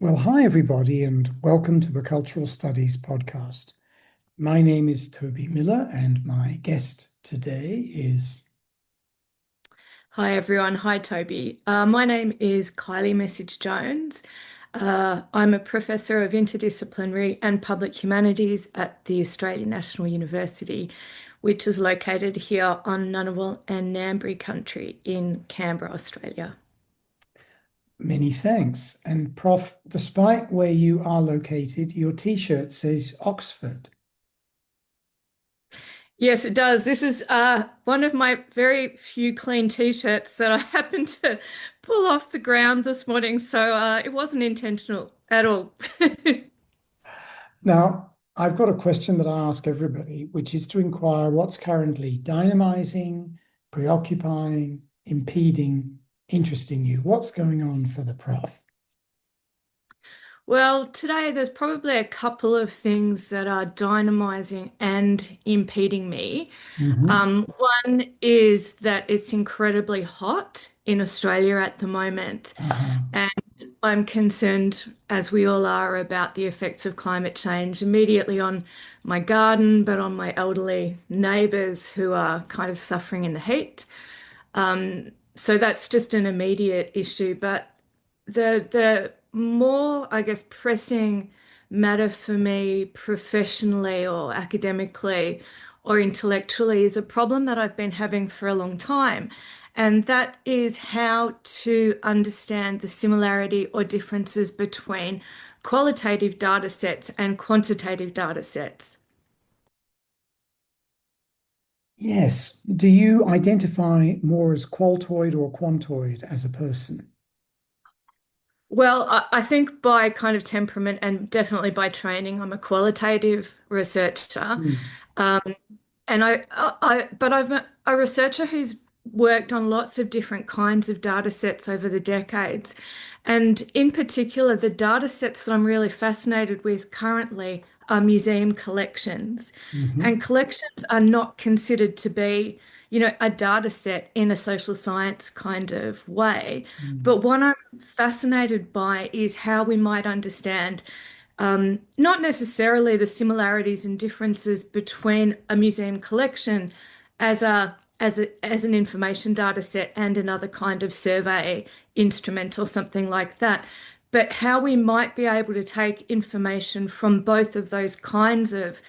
Well, hi everybody, and welcome to the Cultural Studies podcast. My name is Toby Miller, and my guest today is. Hi everyone. Hi Toby. My name is Kylie Message-Jones. I'm a professor of interdisciplinary and public humanities at the Australian National University, which is located here on Ngunnawal and Ngambri country in Canberra, Australia. Many thanks. And Prof, despite where you are located, your t-shirt says Oxford. Yes, it does. This is one of my very few clean t-shirts that I happened to pull off the ground this morning, so it wasn't intentional at all. Now, I've got a question that I ask everybody, which is to inquire what's currently dynamizing, preoccupying, impeding, interesting you. What's going on for the Prof? Well, today there's probably a couple of things that are dynamizing and impeding me. Hmm. One is that it's incredibly hot in Australia at the moment, Uh-huh. and I'm concerned, as we all are, about the effects of climate change immediately on my garden, but on my elderly neighbours who are kind of suffering in the heat. So that's just an immediate issue, but the more, I guess, pressing matter for me professionally or academically or intellectually is a problem that I've been having for a long time. And that is how to understand the similarity or differences between qualitative data sets and quantitative data sets. Yes. Do you identify more as qualtoid or quantoid as a person? Well, I think by kind of temperament and definitely by training, I'm a qualitative researcher. Mm. Um, but I'm a researcher who's worked on lots of different kinds of data sets over the decades. And in particular, the data sets that I'm really fascinated with currently are museum collections. Hmm. And collections are not considered to be, a data set in a social science kind of way. Mm. But what I'm fascinated by is how we might understand not necessarily the similarities and differences between a museum collection as an information data set and another kind of survey instrument or something like that, but how we might be able to take information from both of those kinds of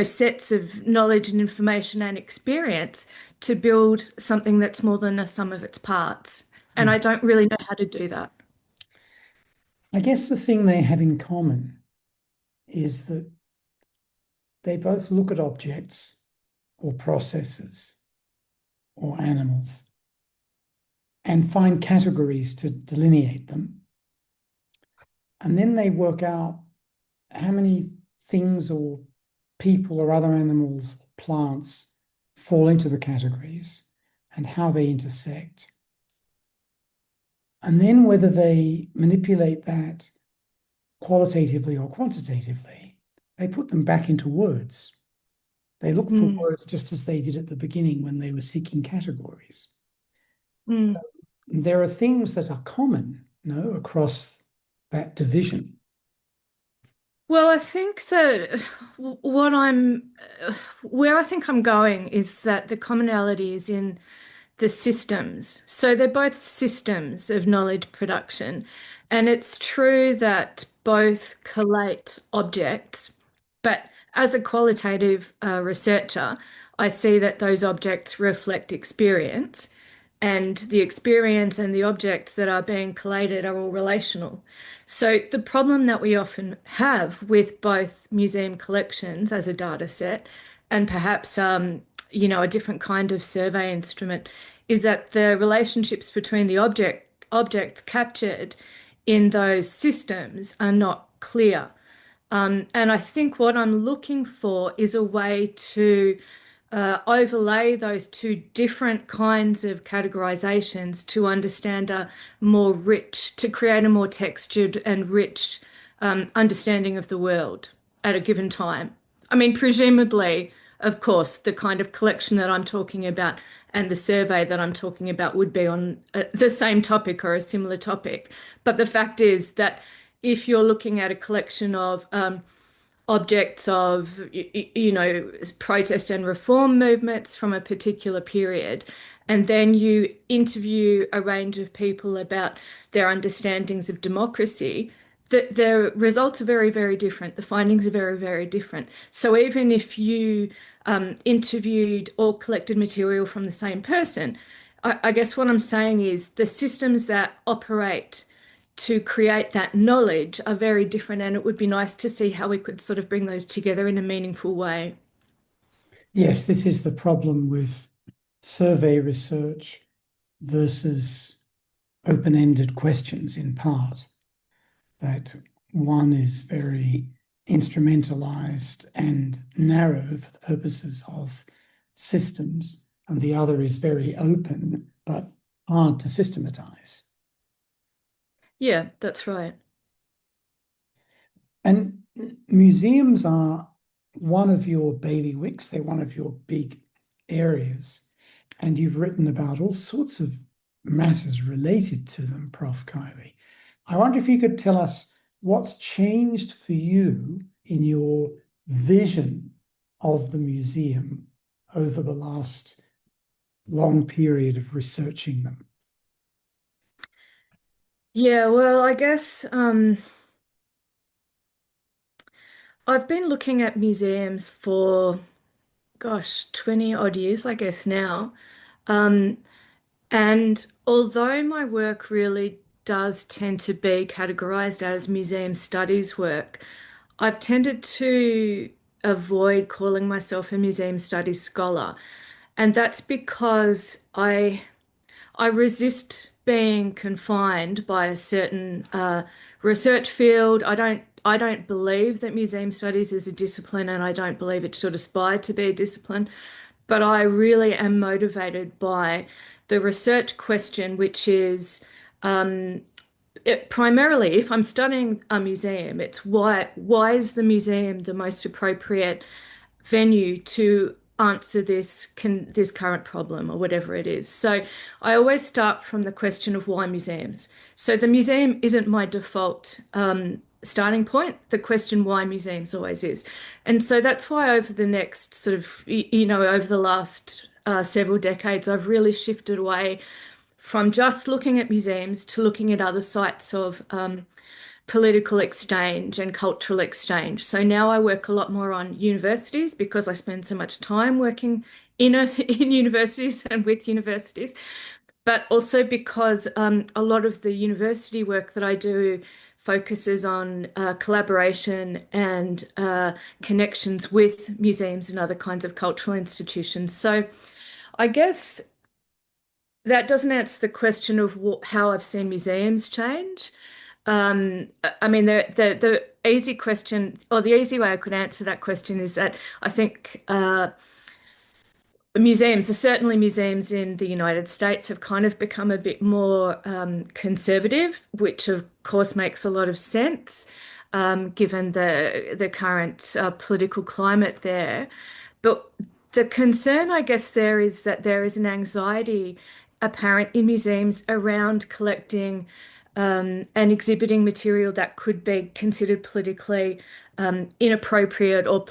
sets of knowledge and information and experience to build something that's more than a sum of its parts. And Mm. I don't really know how to do that. I guess the thing they have in common is that they both look at objects or processes or animals and find categories to delineate them. And then they work out how many things or people or other animals, plants fall into the categories and how they intersect. And then whether they manipulate that qualitatively or quantitatively, they put them back into words. They look for Mm, words just as they did at the beginning when they were seeking categories. mm. There are things that are common, no, across that division. Well, I think that what where I think I'm going is that the commonality is in the systems. So they're both systems of knowledge production. And it's true that both collate objects, but as a qualitative researcher, I see that those objects reflect experience, and the experience and the objects that are being collated are all relational. So the problem that we often have with both museum collections as a data set and perhaps a different kind of survey instrument is that the relationships between the objects captured in those systems are not clear. And I think what I'm looking for is a way to overlay those two different kinds of categorizations to understand to create a more textured and rich understanding of the world at a given time. I mean, presumably, of course, the kind of collection that I'm talking about and the survey that I'm talking about would be on the same topic or a similar topic. But the fact is that if you're looking at a collection of objects of, protest and reform movements from a particular period. And then you interview a range of people about their understandings of democracy. The results are very, very different. The findings are very, very different. So even if you interviewed or collected material from the same person, I guess what I'm saying is the systems that operate to create that knowledge are very different, and it would be nice to see how we could sort of bring those together in a meaningful way. Yes, this is the problem with survey research versus open-ended questions in part, that one is very instrumentalized and narrow for the purposes of systems, and the other is very open but hard to systematize. Yeah, that's right. And museums are one of your bailiwicks, they're one of your big areas. And you've written about all sorts of matters related to them, Prof. Kylie. I wonder if you could tell us what's changed for you in your vision of the museum over the last long period of researching them. Yeah, well, I guess I've been looking at museums for, gosh, 20 odd years, I guess now. Um, and although my work really does tend to be categorized as museum studies work, I've tended to avoid calling myself a museum studies scholar. And that's because I resist being confined by a certain research field. I don't believe that museum studies is a discipline, and I don't believe it should aspire to be a discipline. But I really am motivated by the research question, which is primarily, if I'm studying a museum, it's why is the museum the most appropriate venue to answer this current problem or whatever it is. So I always start from the question of why museums. So the museum isn't my default starting point. The question why museums always is. And so that's why over the next sort of, over the last several decades, I've really shifted away from just looking at museums to looking at other sites of political exchange and cultural exchange. So now I work a lot more on universities because I spend so much time working in universities and with universities, but also because a lot of the university work that I do focuses on collaboration and connections with museums and other kinds of cultural institutions. So I guess that doesn't answer the question of how I've seen museums change. I mean, the easy question, or the easy way I could answer that question is that I think museums, certainly museums in the United States, have kind of become a bit more conservative, which of course makes a lot of sense given the current political climate there. But the concern, I guess, there is that there is an anxiety apparent in museums around collecting and exhibiting material that could be considered politically inappropriate or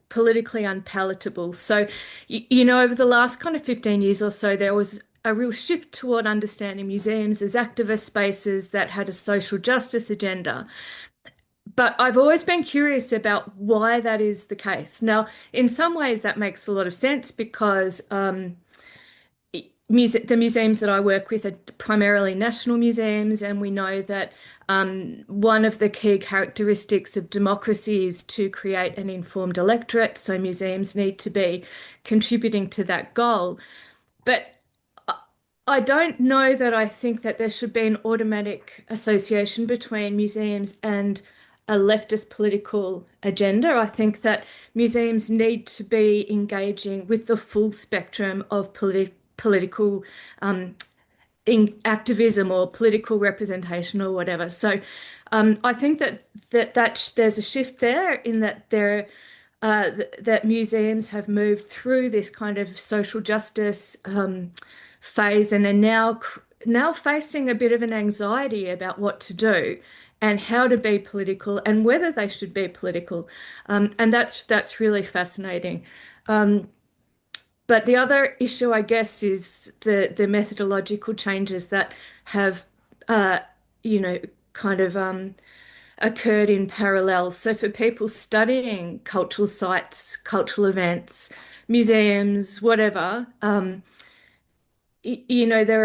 politically unpalatable. So, over the last kind of 15 years or so, there was a real shift toward understanding museums as activist spaces that had a social justice agenda. But I've always been curious about why that is the case. Now, in some ways, that makes a lot of sense because the museums that I work with are primarily national museums, and we know that one of the key characteristics of democracy is to create an informed electorate. So museums need to be contributing to that goal. But I don't know that I think that there should be an automatic association between museums and a leftist political agenda. I think that museums need to be engaging with the full spectrum of political in activism or political representation or whatever. So I think that there's a shift there in that there that museums have moved through this kind of social justice phase and are now facing a bit of an anxiety about what to do and how to be political and whether they should be political. And that's really fascinating. Um, but the other issue, I guess, is the methodological changes that have, uh, you know, kind of occurred in parallel. So for people studying cultural sites, cultural events, museums, whatever, there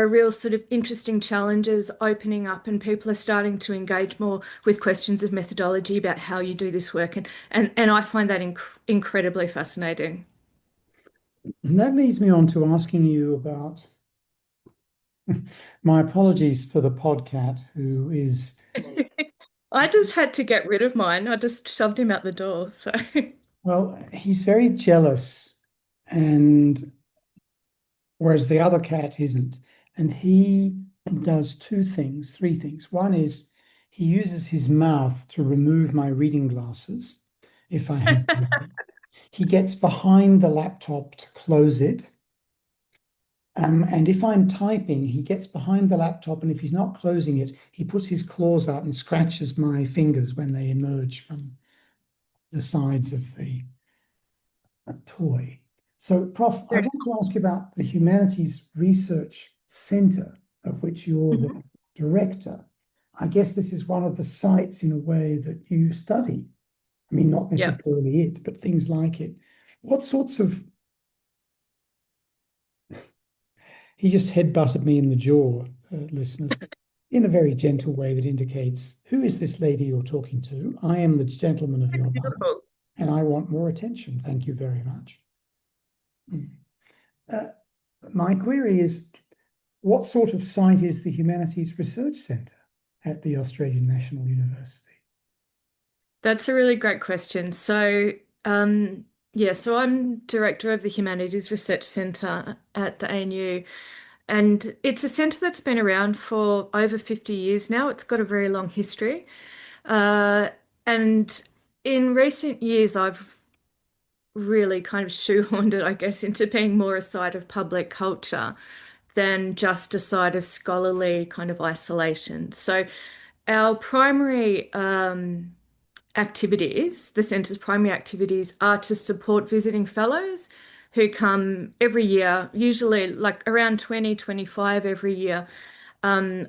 are real sort of interesting challenges opening up, and people are starting to engage more with questions of methodology about how you do this work, and I find that incredibly fascinating. And that leads me on to asking you about my apologies for the podcat who is, I just had to get rid of mine. I just shoved him out the door. So well, he's very jealous, and whereas the other cat isn't. And he does two things, three things. One is he uses his mouth to remove my reading glasses if I have. He gets behind the laptop to close it. And if I'm typing, he gets behind the laptop, and if he's not closing it, he puts his claws out and scratches my fingers when they emerge from the sides of the toy. So, Prof, I want to ask you about the Humanities Research Centre, of which you're the director. I guess this is one of the sites in a way that you study. I mean, not yeah. necessarily it, but things like it. What sorts of He just headbutted me in the jaw, listeners, in a very gentle way that indicates, who is this lady you're talking to? I am the gentleman of your life, Beautiful. and I want more attention. Thank you very much. Mm. Uh, my query is, what sort of site is the Humanities Research Centre at the Australian National University? That's a really great question. So I'm director of the Humanities Research Centre at the ANU, and it's a centre that's been around for over 50 years now. It's got a very long history. Uh, and in recent years, I've really kind of shoehorned it, I guess, into being more a site of public culture than just a site of scholarly kind of isolation. So our primary activities, the centre's primary activities, are to support visiting fellows who come every year, usually like around 20, 25 every year, um,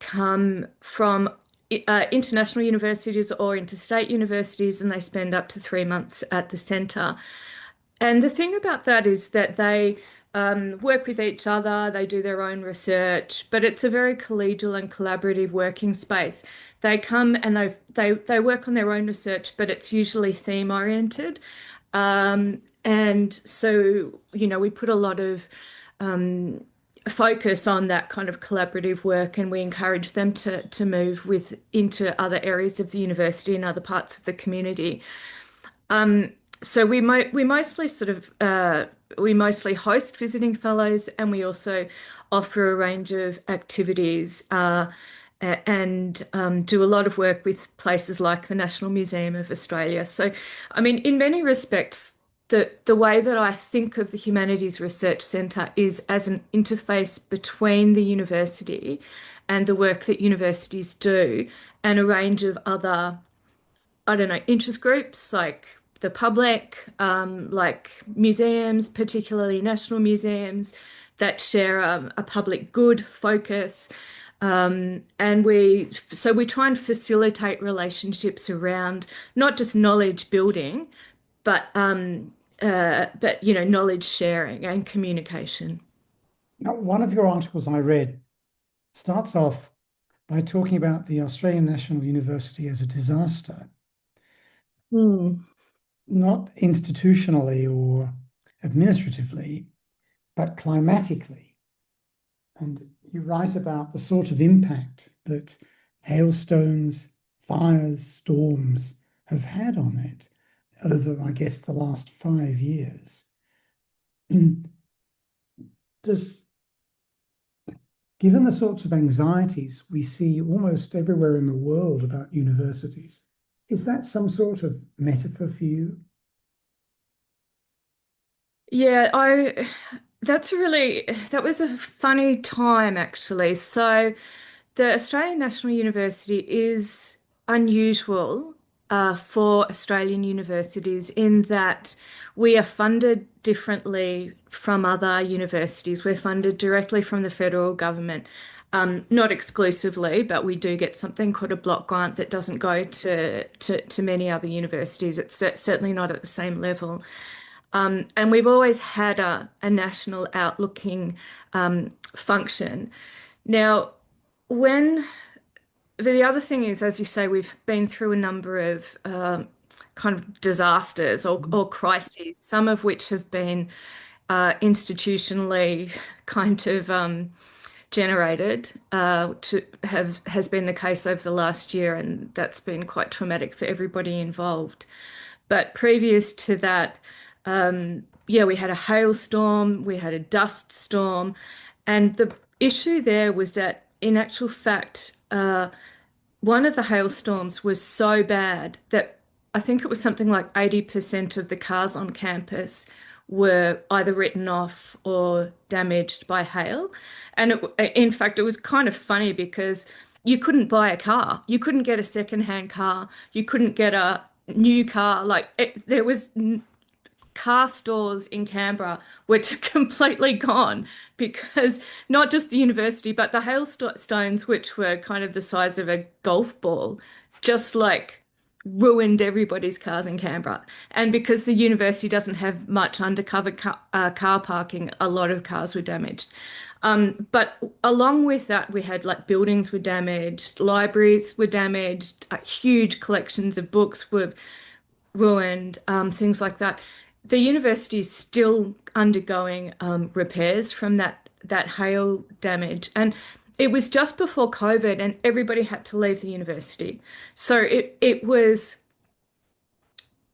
come from international universities or interstate universities, and they spend up to 3 months at the centre. And the thing about that is that they work with each other, they do their own research, but it's a very collegial and collaborative working space. They come and they work on their own research, but it's usually theme oriented. And so, we put a lot of focus on that kind of collaborative work, and we encourage them to move into other areas of the university and other parts of the community. Um, so we mostly we mostly host visiting fellows, and we also offer a range of activities and do a lot of work with places like the National Museum of Australia. So, I mean, in many respects, the way that I think of the Humanities Research Centre is as an interface between the university and the work that universities do, and a range of other, I don't know, interest groups like the public, like museums, particularly national museums that share a public good focus. And we try and facilitate relationships around not just knowledge building, but knowledge sharing and communication. Now, one of your articles I read starts off by talking about the Australian National University as a disaster, Hmm. not institutionally or administratively, but climatically. And you write about the sort of impact that hailstones, fires, storms have had on it over, I guess, the last 5 years. Does, given the sorts of anxieties we see almost everywhere in the world about universities, is that some sort of metaphor for you? Yeah, that was a funny time actually. So the Australian National University is unusual for Australian universities in that we are funded differently from other universities. We're funded directly from the federal government. Not exclusively, but we do get something called a block grant that doesn't go to many other universities. It's certainly not at the same level. And we've always had a national outlooking function. Now, when the other thing is, as you say, we've been through a number of kind of disasters or crises, some of which have been institutionally kind of generated, has been the case over the last year, and that's been quite traumatic for everybody involved. But previous to that, yeah, we had a hailstorm, we had a dust storm, and the issue there was that, in actual fact, one of the hailstorms was so bad that I think it was something like 80% of the cars on campus were either written off or damaged by hail. And in fact, it was kind of funny because you couldn't buy a car. You couldn't get a secondhand car. You couldn't get a new car. There was car stores in Canberra were completely gone because not just the university, but the hailstones, which were kind of the size of a golf ball, just like ruined everybody's cars in Canberra. And because the university doesn't have much undercover car parking, a lot of cars were damaged. But along with that, we had like buildings were damaged, libraries were damaged, huge collections of books were ruined, things like that. The university is still undergoing repairs from that hail damage, and it was just before COVID, and everybody had to leave the university. So it was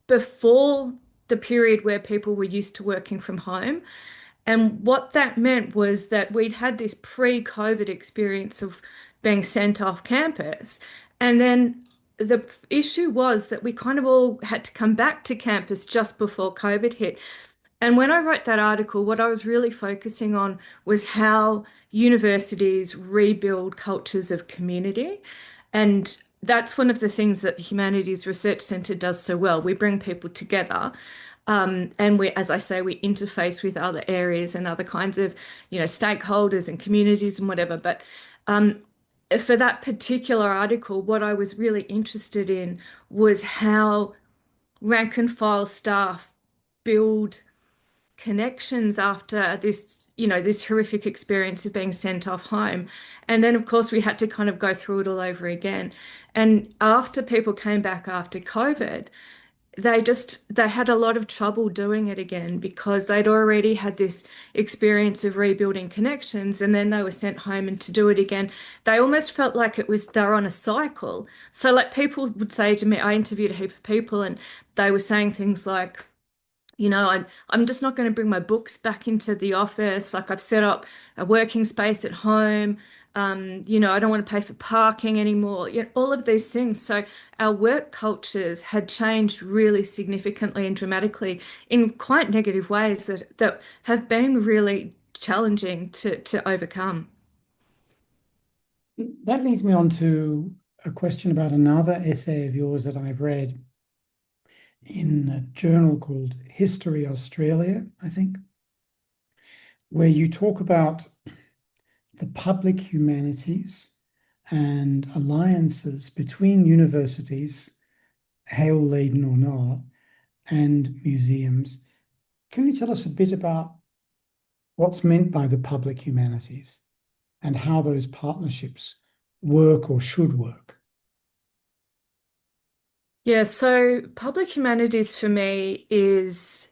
before the period where people were used to working from home. And what that meant was that we'd had this pre-COVID experience of being sent off campus. And then the issue was that we kind of all had to come back to campus just before COVID hit. And when I wrote that article, what I was really focusing on was how universities rebuild cultures of community. And that's one of the things that the Humanities Research Centre does so well. We bring people together. And we, as I say, we interface with other areas and other kinds of, stakeholders and communities and whatever. But for that particular article, what I was really interested in was how rank and file staff build connections after this horrific experience of being sent off home. And then, of course, we had to kind of go through it all over again. And after people came back after COVID, they had a lot of trouble doing it again because they'd already had this experience of rebuilding connections and then they were sent home and to do it again. They almost felt like they were on a cycle. So like people would say to me, I interviewed a heap of people and they were saying things like, I'm just not going to bring my books back into the office. Like I've set up a working space at home. I don't want to pay for parking anymore. All of these things. So our work cultures had changed really significantly and dramatically in quite negative ways that have been really challenging to overcome. That leads me on to a question about another essay of yours that I've read in a journal called History Australia, I think, where you talk about the public humanities and alliances between universities, hail-laden or not, and museums. Can you tell us a bit about what's meant by the public humanities and how those partnerships work or should work? Yeah, so public humanities for me is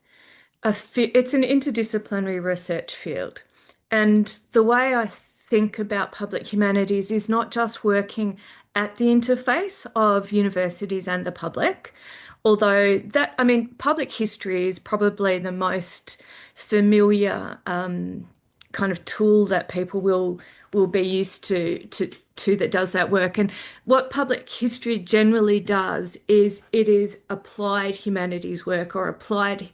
it's an interdisciplinary research field. And the way I think about public humanities is not just working at the interface of universities and the public, although I mean, public history is probably the most familiar kind of tool that people will be used to that does that work. And what public history generally does is it is applied humanities work or applied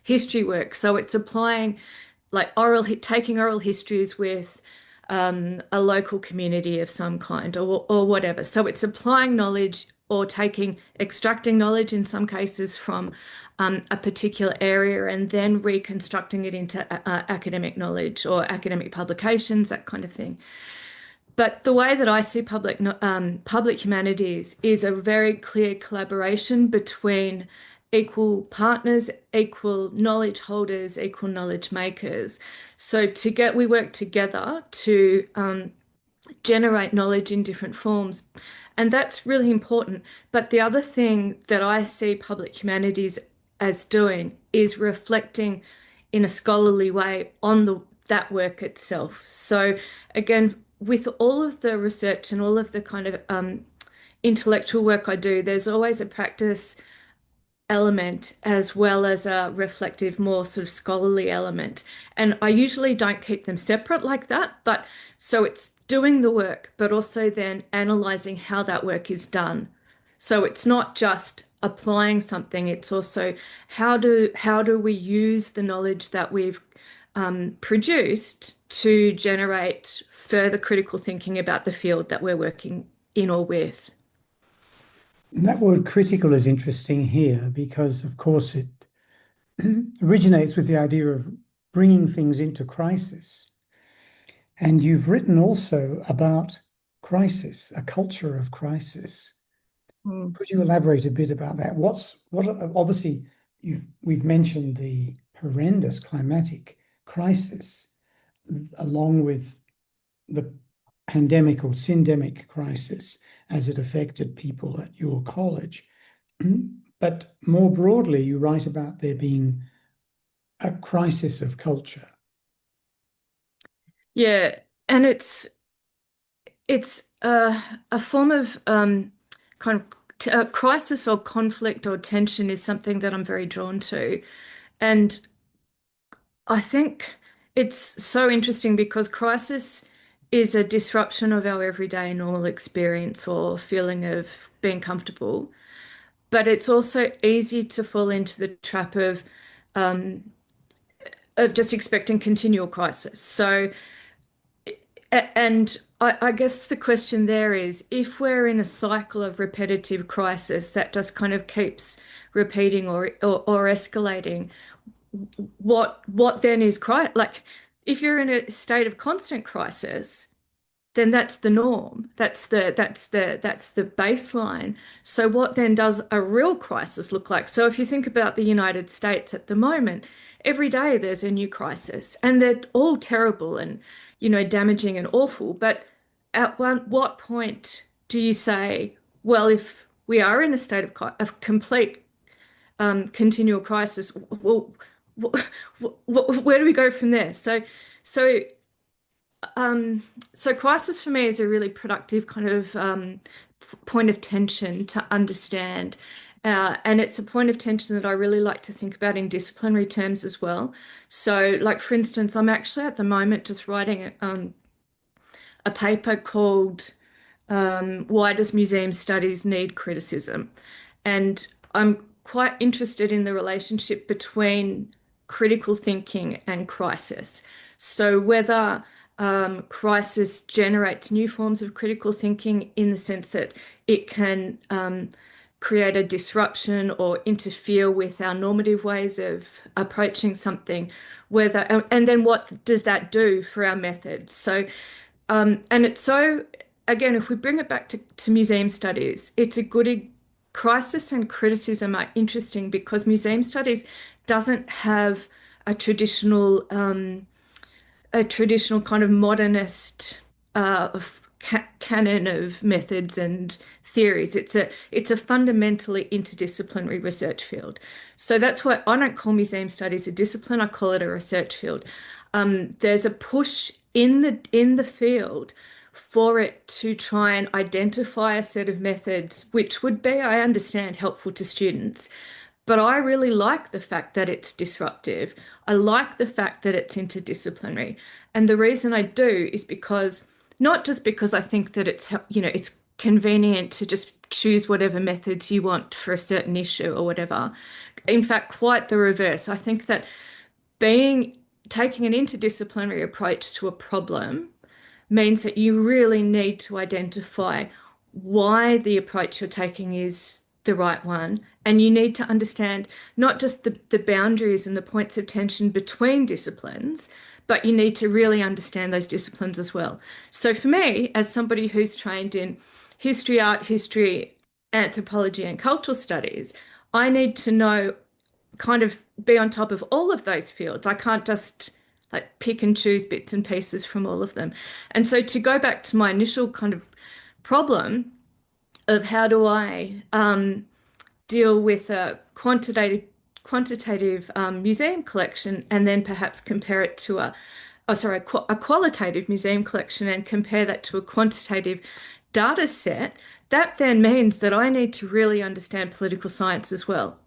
history work. So it's applying like taking oral histories with a local community of some kind or whatever. So it's applying knowledge or extracting knowledge in some cases from a particular area and then reconstructing it into academic knowledge or academic publications, that kind of thing. But the way that I see public humanities is a very clear collaboration between equal partners, equal knowledge holders, equal knowledge makers. So we work together to generate knowledge in different forms. And that's really important. But the other thing that I see public humanities as doing is reflecting in a scholarly way on that work itself. So again, with all of the research and all of the kind of intellectual work I do, there's always a practice element as well as a reflective, more sort of scholarly element. And I usually don't keep them separate like that, but so it's doing the work, but also then analyzing how that work is done. So it's not just applying something, it's also how do we use the knowledge that we've produced to generate further critical thinking about the field that we're working in or with. And that word critical is interesting here because, of course, it originates with the idea of bringing things into crisis. And you've written also about crisis, a culture of crisis. Mm. Could you elaborate a bit about that? Obviously we've mentioned the horrendous climatic crisis along with the pandemic or syndemic crisis as it affected people at your college. But more broadly, you write about there being a crisis of culture. Yeah, and it's a form of kind of crisis or conflict or tension is something that I'm very drawn to. And I think it's so interesting because crisis is a disruption of our everyday normal experience or feeling of being comfortable. But it's also easy to fall into the trap um, of just expecting continual crisis. So and I guess the question there is if we're in a cycle of repetitive crisis that just kind of keeps repeating or escalating, what then is crisis? Like if you're in a state of constant crisis, then that's the norm. That's the baseline. So what then does a real crisis look like? So if you think about the United States at the moment, every day there's a new crisis, and they're all terrible and damaging and awful. But at what point do you say, well, if we are in a state of complete continual crisis, well, where do we go from there? So um, so crisis for me is a really productive kind of point of tension to understand. And it's a point of tension that I really like to think about in disciplinary terms as well. So, like for instance, I'm actually at the moment just writing a paper called Why Does Museum Studies Need Criticism? And I'm quite interested in the relationship between critical thinking and crisis. So whether crisis generates new forms of critical thinking in the sense that it can create a disruption or interfere with our normative ways of approaching something, and then what does that do for our methods? So and it's so, again, if we bring it back to museum studies, it's a good crisis and criticism are interesting because museum studies doesn't have a traditional kind of modernist canon of methods and theories. It's a fundamentally interdisciplinary research field. So that's why I don't call museum studies a discipline. I call it a research field. There's a push in the field for it to try and identify a set of methods which would be, I understand, helpful to students, But I really like the fact that it's disruptive. I like the fact that it's interdisciplinary. And the reason I do is because not just because I think that it's convenient to just choose whatever methods you want for a certain issue or whatever. In fact, quite the reverse. I think that being taking an interdisciplinary approach to a problem means that you really need to identify why the approach you're taking is the right one. And you need to understand not just the boundaries and the points of tension between disciplines, but you need to really understand those disciplines as well. So for me, as somebody who's trained in history, art history, anthropology, and cultural studies, I need to know kind of be on top of all of those fields. I can't just like pick and choose bits and pieces from all of them. And so to go back to my initial kind of problem of how do I deal with a quantitative museum collection and then perhaps compare it to a qualitative museum collection and compare that to a quantitative data set, that then means that I need to really understand political science as well.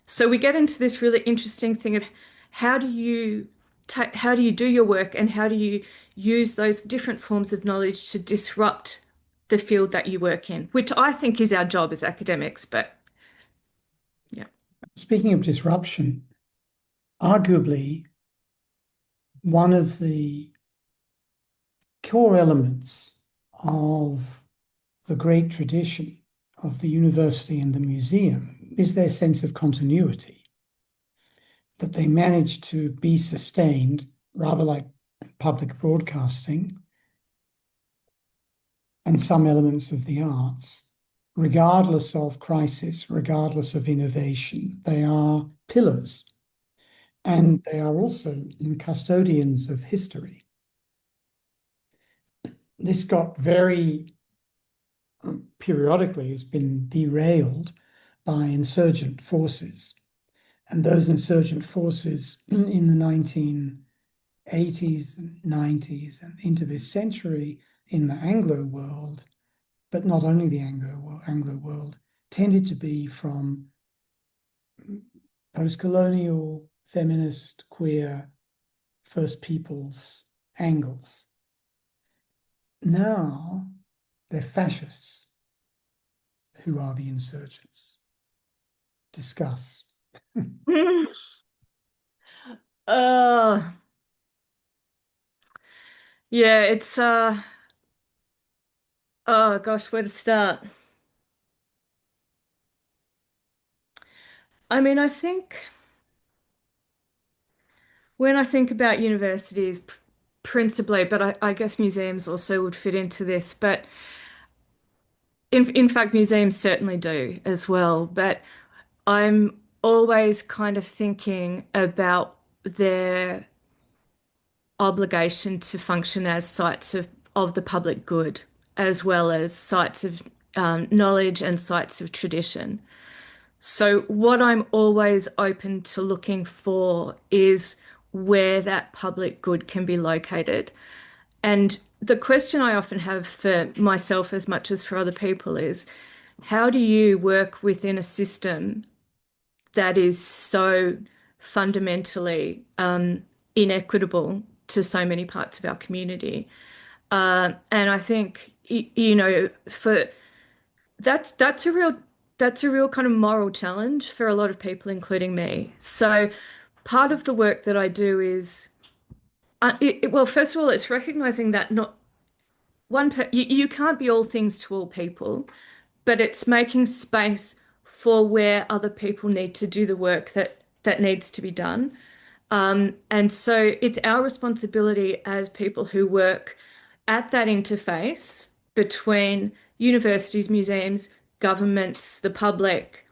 So we get into this really interesting thing of how do you how do you do your work and how do you use those different forms of knowledge to disrupt the field that you work in, which I think is our job as academics. But yeah. Speaking of disruption, arguably one of the core elements of the great tradition of the university and the museum is their sense of continuity, that they manage to be sustained, rather like public broadcasting and some elements of the arts, regardless of crisis, regardless of innovation. They are pillars, and they are also custodians of history. This got very periodically has been derailed by insurgent forces. And those insurgent forces in the 1980s, 90s, and into this century in the Anglo world, but not only the Anglo world, tended to be from post-colonial, feminist, queer, First Peoples angles. Now they're fascists who are the insurgents. Discuss. Uh, yeah, it's oh gosh, where to start? I mean, I think when I think about universities principally, but I guess museums also would fit into this, but in fact, museums certainly do as well. But I'm always kind of thinking about their obligation to function as sites of the public good, as well as sites of knowledge and sites of tradition. So, what I'm always open to looking for is where that public good can be located. And the question I often have for myself as much as for other people is how do you work within a system that is so fundamentally inequitable to so many parts of our community? And I think, for that's a real kind of moral challenge for a lot of people, including me. So part of the work that I do is, well, first of all, it's recognizing that not you can't be all things to all people, but it's making space for where other people need to do the work that needs to be done. And so it's our responsibility as people who work at that interface between universities, museums, governments, the public,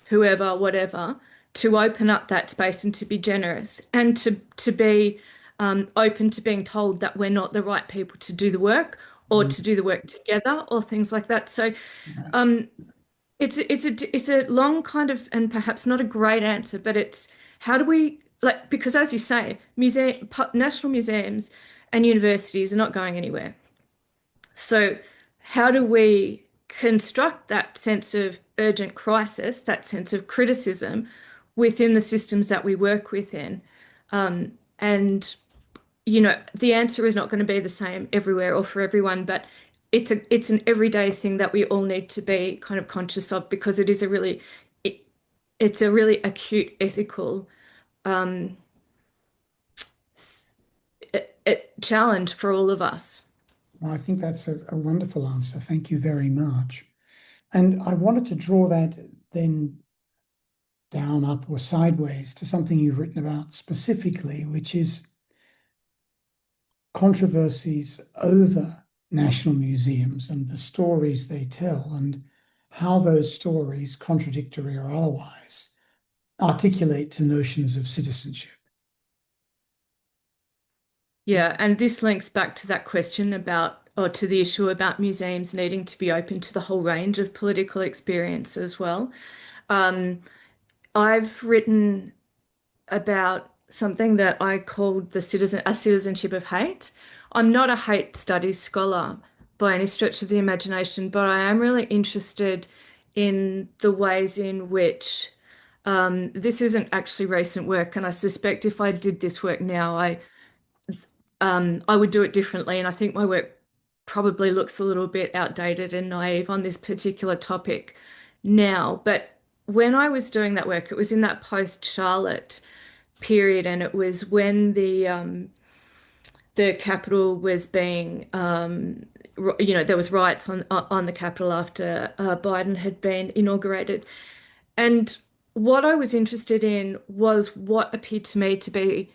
whoever, whatever, to open up that space and to be generous and to be open to being told that we're not the right people to do the work or to do the work together or things like that. So um, it's a long kind of and perhaps not a great answer, but it's how do we like because as you say, national museums and universities are not going anywhere. So how do we construct that sense of urgent crisis, that sense of criticism within the systems that we work within. And the answer is not going to be the same everywhere or for everyone, but it's an everyday thing that we all need to be kind of conscious of because it, it's a really acute ethical um, challenge for all of us. Well, I think that's a wonderful answer. Thank you very much. And I wanted to draw that then down, up, or sideways to something you've written about specifically, which is controversies over national museums and the stories they tell, and how those stories, contradictory or otherwise, articulate to notions of citizenship. Yeah, and this links back to that question about, or to the issue about museums needing to be open to the whole range of political experience as well. Um, I've written about something that I called a citizenship of hate. I'm not a hate studies scholar by any stretch of the imagination, but I am really interested in the ways in which this isn't actually recent work, and I suspect if I did this work now, I would do it differently. And I think my work probably looks a little bit outdated and naive on this particular topic now. But when I was doing that work, it was in that post-Charlotte period, and it was when the Capitol was being, there was riots on the Capitol after Biden had been inaugurated. And what I was interested in was what appeared to me to be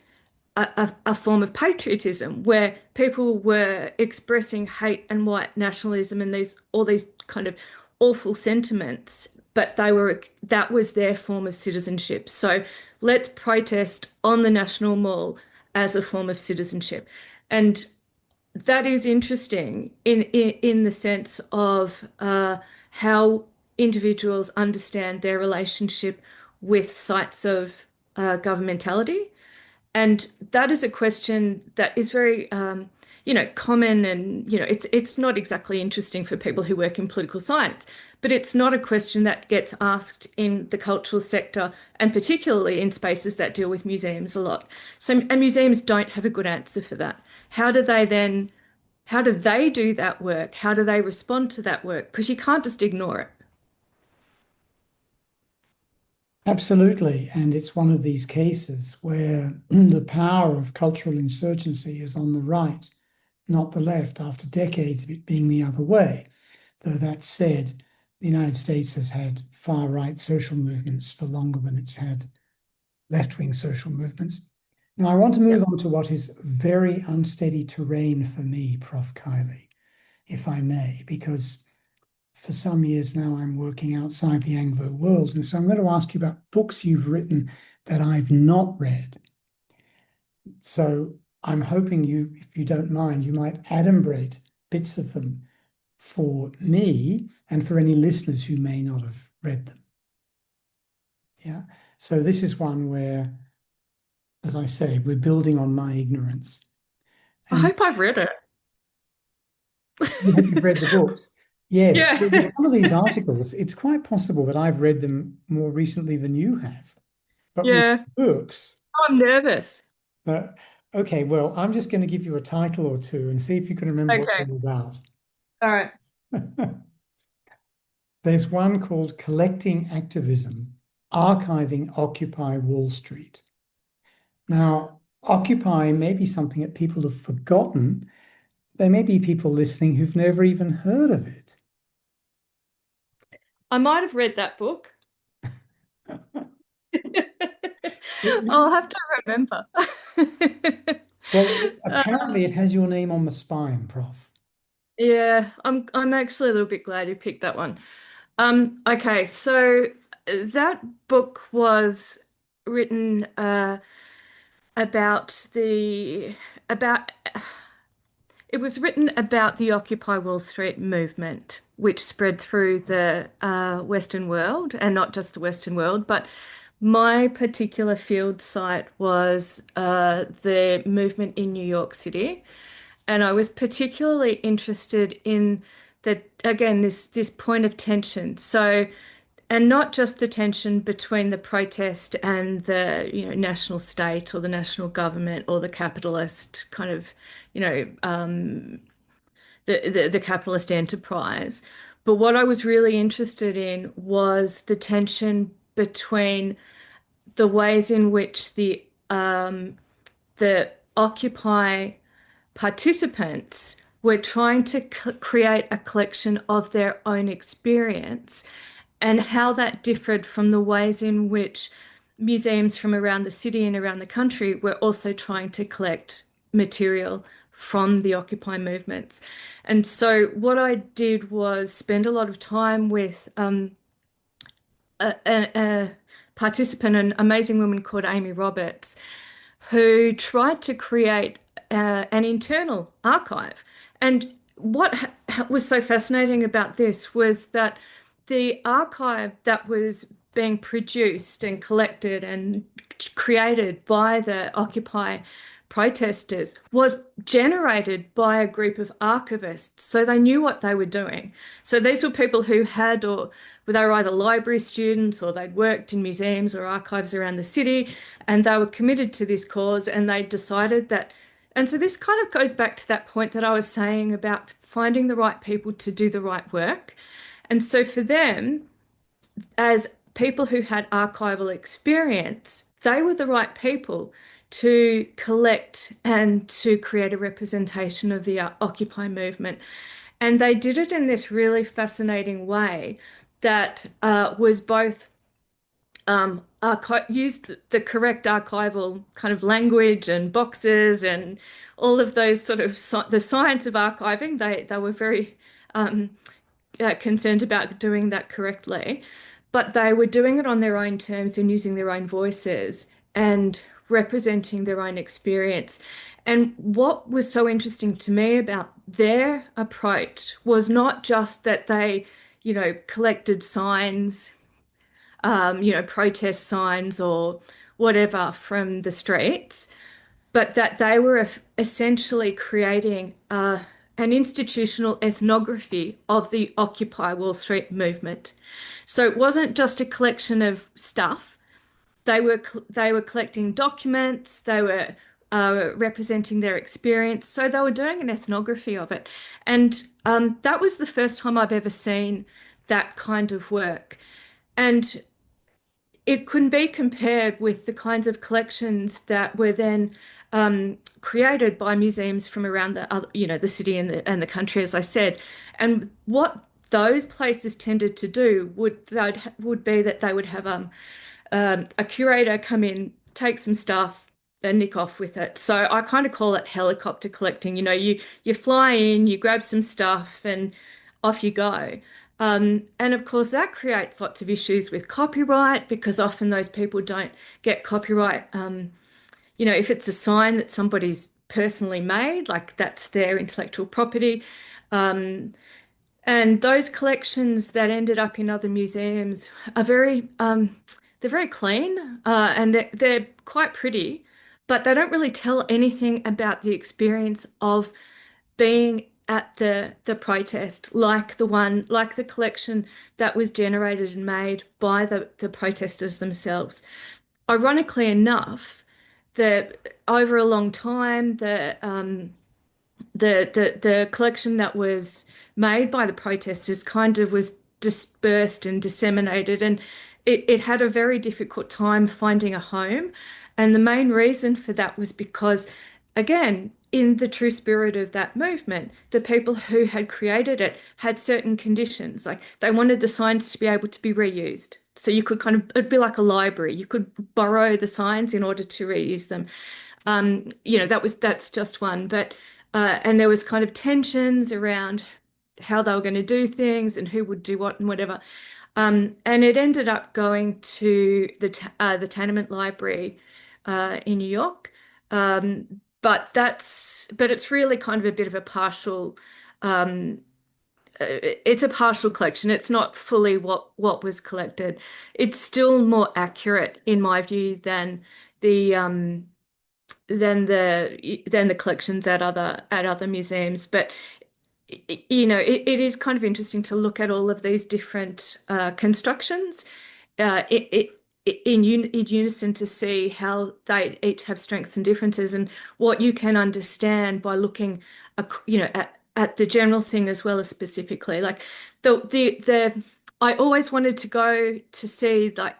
a form of patriotism where people were expressing hate and white nationalism and all these kind of awful sentiments, but that was their form of citizenship. So let's protest on the National Mall as a form of citizenship. And that is interesting in the sense of how individuals understand their relationship with sites of governmentality. And that is a question that is very, common, and it's not exactly interesting for people who work in political science, but it's not a question that gets asked in the cultural sector, and particularly in spaces that deal with museums a lot. So, and museums don't have a good answer for that. How do they then, how do they do that work? How do they respond to that work? Because you can't just ignore it. Absolutely. And it's one of these cases where the power of cultural insurgency is on the right, not the left, after decades of it being the other way. Though that said, the United States has had far-right social movements for longer than it's had left-wing social movements. Now, I want to move Yep. on to what is very unsteady terrain for me, Prof. Kylie, if I may, because for some years now I'm working outside the Anglo world. And so I'm going to ask you about books you've written that I've not read. So I'm hoping you, if you don't mind, you might adumbrate bits of them for me and for any listeners who may not have read them. Yeah. So this is one where, as I say, we're building on my ignorance. I And hope I've read it. you've read the books. Yes, Yeah. but with some of these articles, it's quite possible that I've read them more recently than you have. But with Yeah. books, I'm nervous. uh, okay, well, I'm just going to give you a title or two and see if you can remember what Okay. they're about. All right. There's one called Collecting Activism, Archiving Occupy Wall Street. Now, Occupy may be something that people have forgotten. There may be people listening who've never even heard of it. I might have read that book. It- I'll have to remember. well, Uh, apparently it has your name on the spine, Prof. yeah, I'm actually a little bit glad you picked that one. Okay, so that book was written about the about it was written about the Occupy Wall Street movement, which spread through the Western world, and not just the Western world, but my particular field site was the movement in New York City. And I was particularly interested in that again, this point of tension. So, and not just the tension between the protest and the, national state or the national government or the capitalist kind of, you know, the capitalist enterprise. But what I was really interested in was the tension between the ways in which the Occupy participants were trying to create a collection of their own experience and how that differed from the ways in which museums from around the city and around the country were also trying to collect material from the Occupy movements. And so what I did was spend a lot of time with a participant, an amazing woman called Amy Roberts, who tried to create an internal archive. And what was so fascinating about this was that the archive that was being produced and collected and created by the Occupy protesters was generated by a group of archivists. So they knew what they were doing. So these were people who had, or they were either library students or they'd worked in museums or archives around the city, and they were committed to this cause and they decided that. And so this kind of goes back to that point that I was saying about finding the right people to do the right work. And so for them, as people who had archival experience, they were the right people to collect and to create a representation of the Occupy movement. And they did it in this really fascinating way that was both used the correct archival kind of language and boxes and all of those sort of the science of archiving. They were very concerned about doing that correctly, but they were doing it on their own terms and using their own voices and representing their own experience. And what was so interesting to me about their approach was not just that they, collected signs, protest signs or whatever from the streets, but that they were essentially creating an institutional ethnography of the Occupy Wall Street movement. So it wasn't just a collection of stuff. They were collecting documents. They were representing their experience. So they were doing an ethnography of it, and that was the first time I've ever seen that kind of work. And it couldn't be compared with the kinds of collections that were then created by museums from around the other, the city and the country, as I said. And what those places tended to do would be that they would have a curator come in, take some stuff, and nick off with it. So I kind of call it helicopter collecting. You fly in, you grab some stuff, and off you go. And of course, that creates lots of issues with copyright because often those people don't get copyright. If it's a sign that somebody's personally made, like that's their intellectual property. And those collections that ended up in other museums are they're very clean, and they're quite pretty, but they don't really tell anything about the experience of being at the protest, like the collection that was generated and made by the protesters themselves. Ironically enough, over a long time, the collection that was made by the protesters kind of was dispersed and disseminated, and it had a very difficult time finding a home. And the main reason for that was because, again, in the true spirit of that movement, the people who had created it had certain conditions. Like they wanted the signs to be able to be reused. So you could it'd be like a library. You could borrow the signs in order to reuse them. That's just one. But and there was kind of tensions around how they were going to do things and who would do what and whatever. And it ended up going to the Tenement Library in New York. But it's really kind of a bit of a partial. It's a partial collection. It's not fully what was collected. It's still more accurate, in my view, the um, than the collections at other museums. But it is kind of interesting to look at all of these different constructions uh, it, it, in unison to see how they each have strengths and differences, and what you can understand by looking, at the general thing as well as specifically. Like the I always wanted to go to see like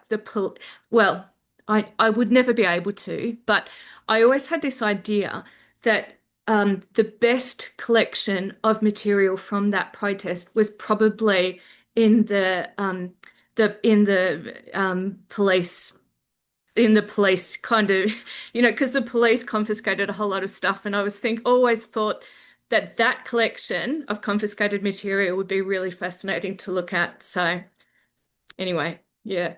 well, I would never be able to, but I always had this idea that the best collection of material from that protest was probably in police kind of, because the police confiscated a whole lot of stuff, and I always thought that that collection of confiscated material would be really fascinating to look at. So anyway, yeah.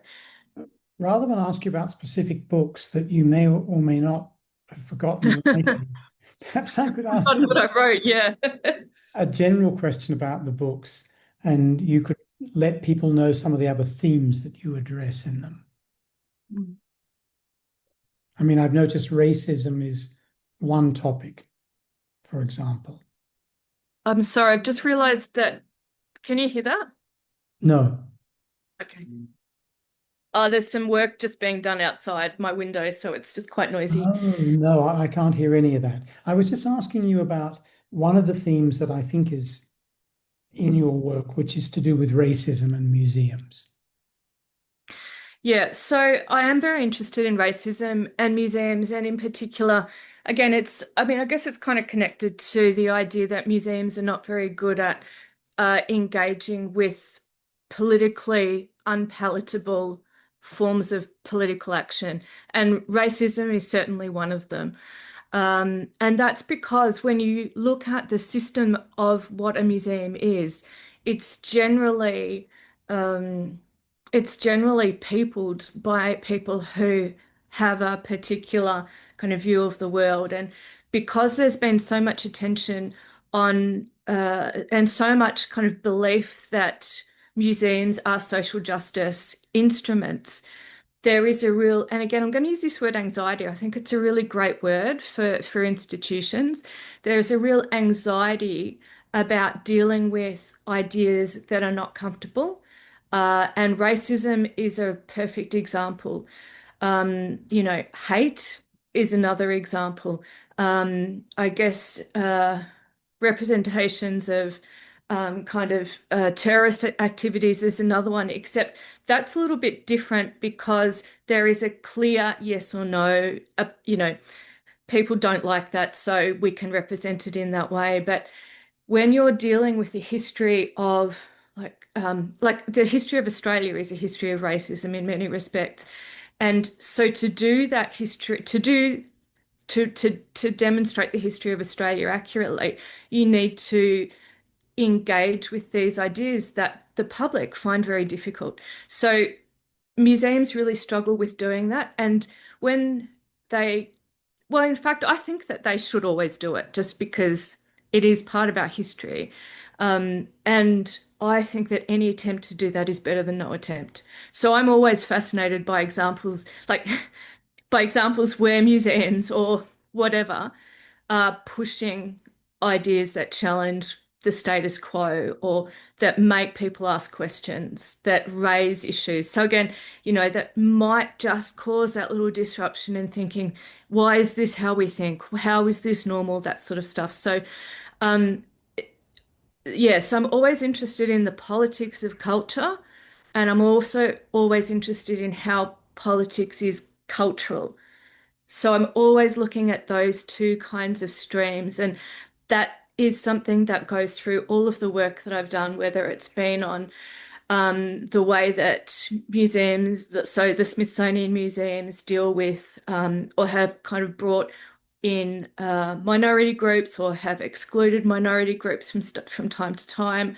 Rather than ask you about specific books that you may or may not have forgotten writing, perhaps I could ask Forgotten you what I wrote, yeah. a general question about the books, and you could let people know some of the other themes that you address in them. I mean, I've noticed racism is one topic, for example. I'm sorry, I've just realized that. Can you hear that? No. Okay. There's some work just being done outside my window, so it's just quite noisy. Oh, no, I can't hear any of that. I was just asking you about one of the themes that I think is in your work, which is to do with racism and museums. Yeah, so I am very interested in racism and museums, and in particular, again, I mean, I guess it's kind of connected to the idea that museums are not very good at engaging with politically unpalatable forms of political action, and racism is certainly one of them. And that's because when you look at the system of what a museum is, it's generally um, it's generally peopled by people who have a particular kind of view of the world. And because there's been so much attention on and so much kind of belief that museums are social justice instruments, there is a real, and again, I'm going to use this word anxiety. I think it's a really great word for institutions. There's a real anxiety about dealing with ideas that are not comfortable. And racism is a perfect example. Hate is another example. I guess representations of kind of terrorist activities is another one, except that's a little bit different because there is a clear yes or no. People don't like that, so we can represent it in that way. But when you're dealing with the history of like the history of Australia is a history of racism in many respects. And so to do that history, to demonstrate the history of Australia accurately, you need to engage with these ideas that the public find very difficult. So museums really struggle with doing that. And when they, well, in fact, I think that they should always do it just because it is part of our history. And I think that any attempt to do that is better than no attempt. So I'm always fascinated by examples, like by examples where museums or whatever are pushing ideas that challenge the status quo or that make people ask questions, that raise issues. So again, that might just cause that little disruption in thinking, why is this how we think? How is this normal? That sort of stuff. So, um, yes, I'm always interested in the politics of culture, and I'm also always interested in how politics is cultural. So I'm always looking at those two kinds of streams, and that is something that goes through all of the work that I've done, whether it's been on the way that museums, so the Smithsonian museums deal with or have kind of brought in minority groups or have excluded minority groups from time to time,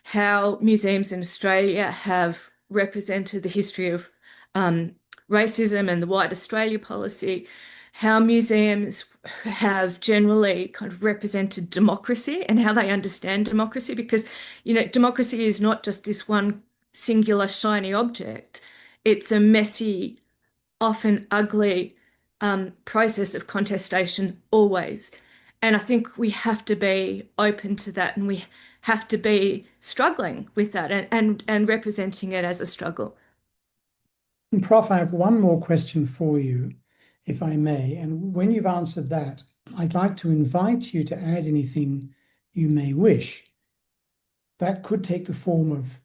how museums in Australia have represented the history of um, racism and the White Australia policy, how museums have generally kind of represented democracy and how they understand democracy, because, democracy is not just this one singular shiny object. It's a messy, often ugly process of contestation always. And I think we have to be open to that and we have to be struggling with that and representing it as a struggle. And Prof, I have one more question for you, if I may. And when you've answered that, I'd like to invite you to add anything you may wish. That could take the form of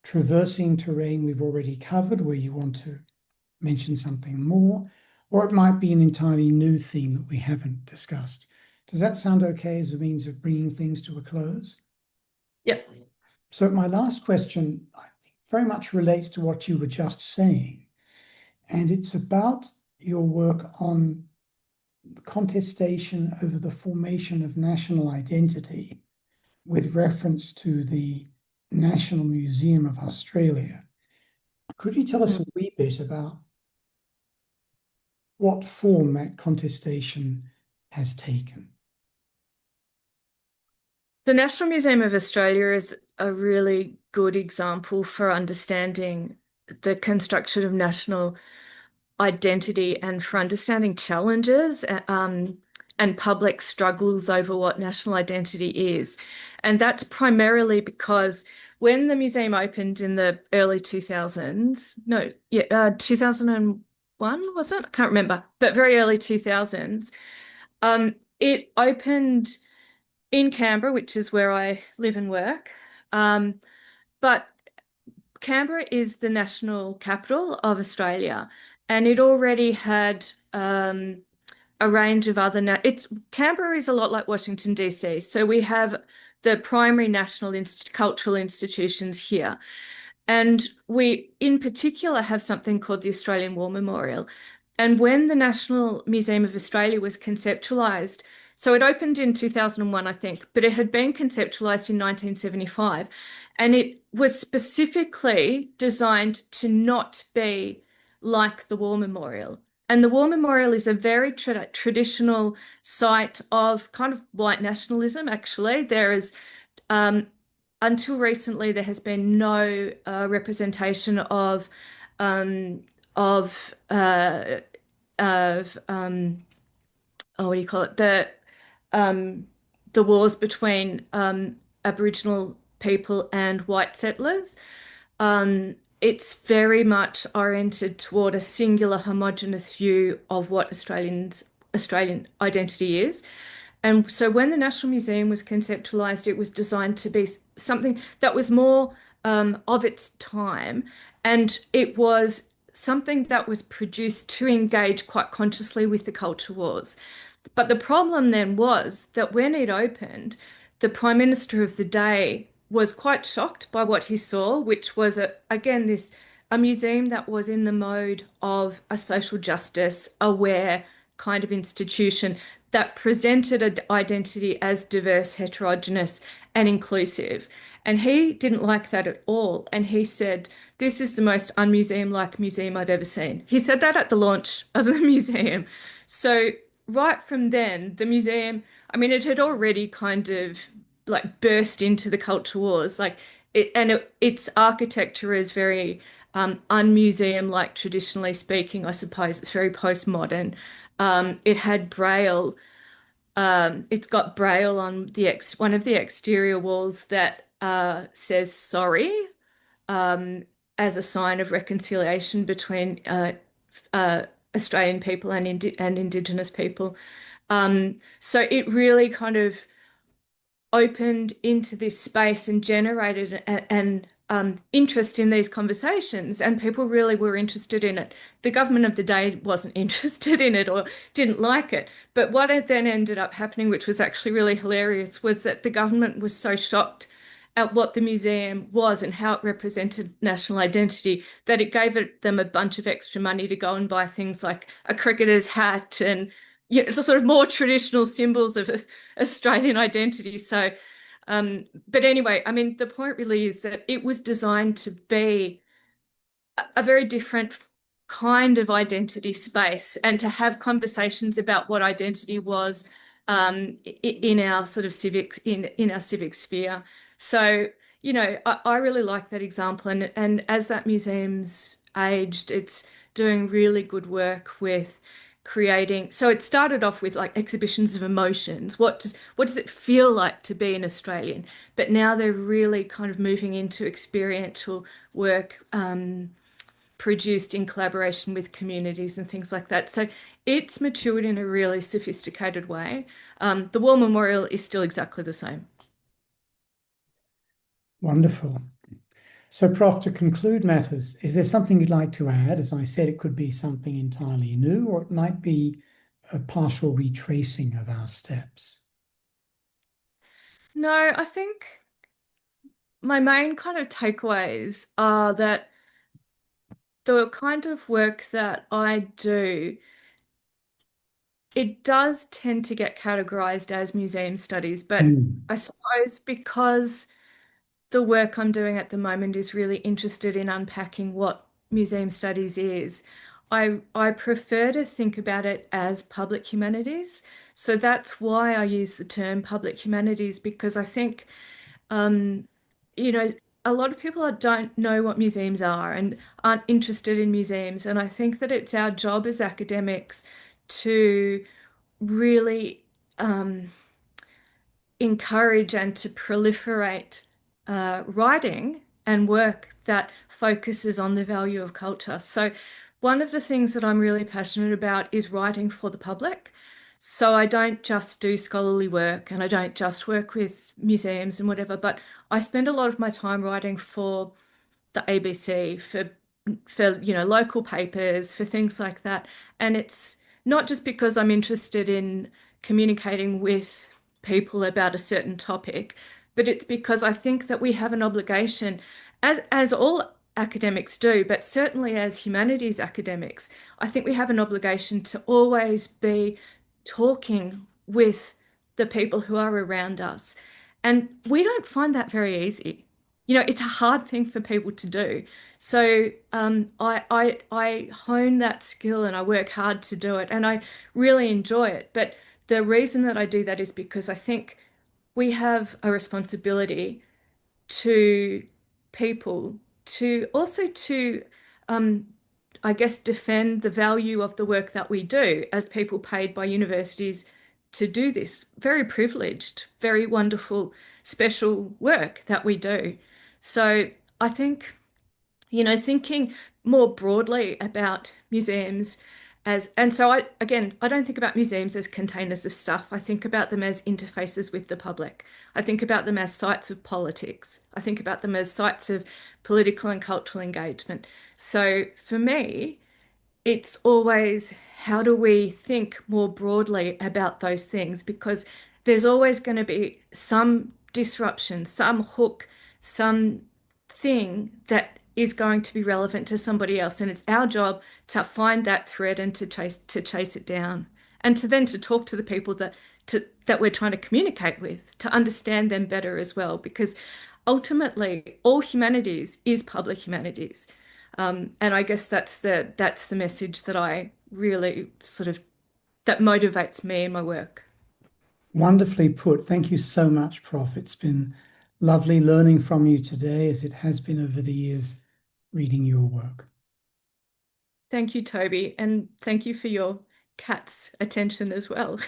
traversing terrain we've already covered, where you want to mention something more, or it might be an entirely new theme that we haven't discussed. Does that sound okay as a means of bringing things to a close? Yep. So my last question, I think, very much relates to what you were just saying, and it's about your work on the contestation over the formation of national identity with reference to the National Museum of Australia. Could you tell us a wee bit about what form that contestation has taken? The National Museum of Australia is a really good example for understanding the construction of national identity and for understanding challenges and public struggles over what national identity is. And that's primarily because when the museum opened in the early 2000s, no, yeah, 2001 was it? I can't remember, but very early 2000s, it opened in Canberra, which is where I live and work. Um, but Canberra is the national capital of Australia, and it already had a range of other. It's Canberra is a lot like Washington DC, so we have the primary national cultural institutions here, and we, in particular, have something called the Australian War Memorial. And when the National Museum of Australia was conceptualised, so it opened in 2001, I think, but it had been conceptualised in 1975. And it was specifically designed to not be like the War Memorial. And the War Memorial is a very traditional site of kind of white nationalism, actually. There is um, until recently, there has been no representation um, of oh, what do you call it? Um, the wars between Aboriginal people and white settlers. It's very much oriented toward a singular, homogenous view of what Australian identity is. And so when the National Museum was conceptualized, it was designed to be something that was more of its time. And it was something that was produced to engage quite consciously with the culture wars. But the problem then was that when it opened, the Prime Minister of the day was quite shocked by what he saw, which was again this a museum that was in the mode of a social justice aware kind of institution that presented an identity as diverse, heterogeneous, and inclusive. And he didn't like that at all. And he said, "This is the most unmuseum-like museum I've ever seen." He said that at the launch of the museum. So right from then, the museum, I mean, it had already kind of like burst into the culture wars. Like its architecture is very unmuseum like, traditionally speaking, I suppose. It's very postmodern. It had Braille. It's got Braille on one of the exterior walls that says sorry as a sign of reconciliation between Australian people and Indigenous people. So it really kind of opened into this space and generated an interest in these conversations, and people really were interested in it. The government of the day wasn't interested in it or didn't like it. But what had then ended up happening, which was actually really hilarious, was that the government was so shocked at what the museum was and how it represented national identity that it gave them a bunch of extra money to go and buy things like a cricketer's hat and it's a sort of more traditional symbols of Australian identity. So, but anyway, I mean, the point really is that it was designed to be a very different kind of identity space and to have conversations about what identity was in our sort of civics in our civic sphere. So, I really like that example, and as that museum's aged, it's doing really good work with creating. So it started off with like exhibitions of emotions. What does it feel like to be an Australian? But now they're really kind of moving into experiential work, produced in collaboration with communities and things like that. So it's matured in a really sophisticated way. The War Memorial is still exactly the same. Wonderful. So, Prof, to conclude matters, is there something you'd like to add? As I said, it could be something entirely new, or it might be a partial retracing of our steps. No, I think my main kind of takeaways are that the kind of work that I do, it does tend to get categorized as museum studies, but Mm. I suppose because the work I'm doing at the moment is really interested in unpacking what museum studies is, I prefer to think about it as public humanities. So that's why I use the term public humanities, because I think um, you know, a lot of people don't know what museums are and aren't interested in museums. And I think that it's our job as academics to really encourage and to proliferate writing and work that focuses on the value of culture. So, one of the things that I'm really passionate about is writing for the public. So, I don't just do scholarly work and I don't just work with museums and whatever, but I spend a lot of my time writing for the ABC, for local papers, for things like that. And it's not just because I'm interested in communicating with people about a certain topic, but it's because I think that we have an obligation, as all academics do, but certainly as humanities academics, I think we have an obligation to always be talking with the people who are around us. And we don't find that very easy. It's a hard thing for people to do. So I hone that skill and I work hard to do it, and I really enjoy it. But the reason that I do that is because I think we have a responsibility to people to also to um, I guess defend the value of the work that we do as people paid by universities to do this very privileged, very wonderful, special work that we do. So I think thinking more broadly about museums and so I don't think about museums as containers of stuff. I think about them as interfaces with the public. I think about them as sites of politics. I think about them as sites of political and cultural engagement. So for me, it's always how do we think more broadly about those things, because there's always going to be some disruption, some hook, some thing that is going to be relevant to somebody else, and it's our job to find that thread and to chase it down, and to talk to the people that we're trying to communicate with, to understand them better as well, because ultimately all humanities is public humanities. And I guess that's the message that I really sort of that motivates me in my work. Wonderfully put. Thank you so much, Prof. It's been lovely learning from you today, as it has been over the years reading your work. Thank you, Toby, and thank you for your cat's attention as well.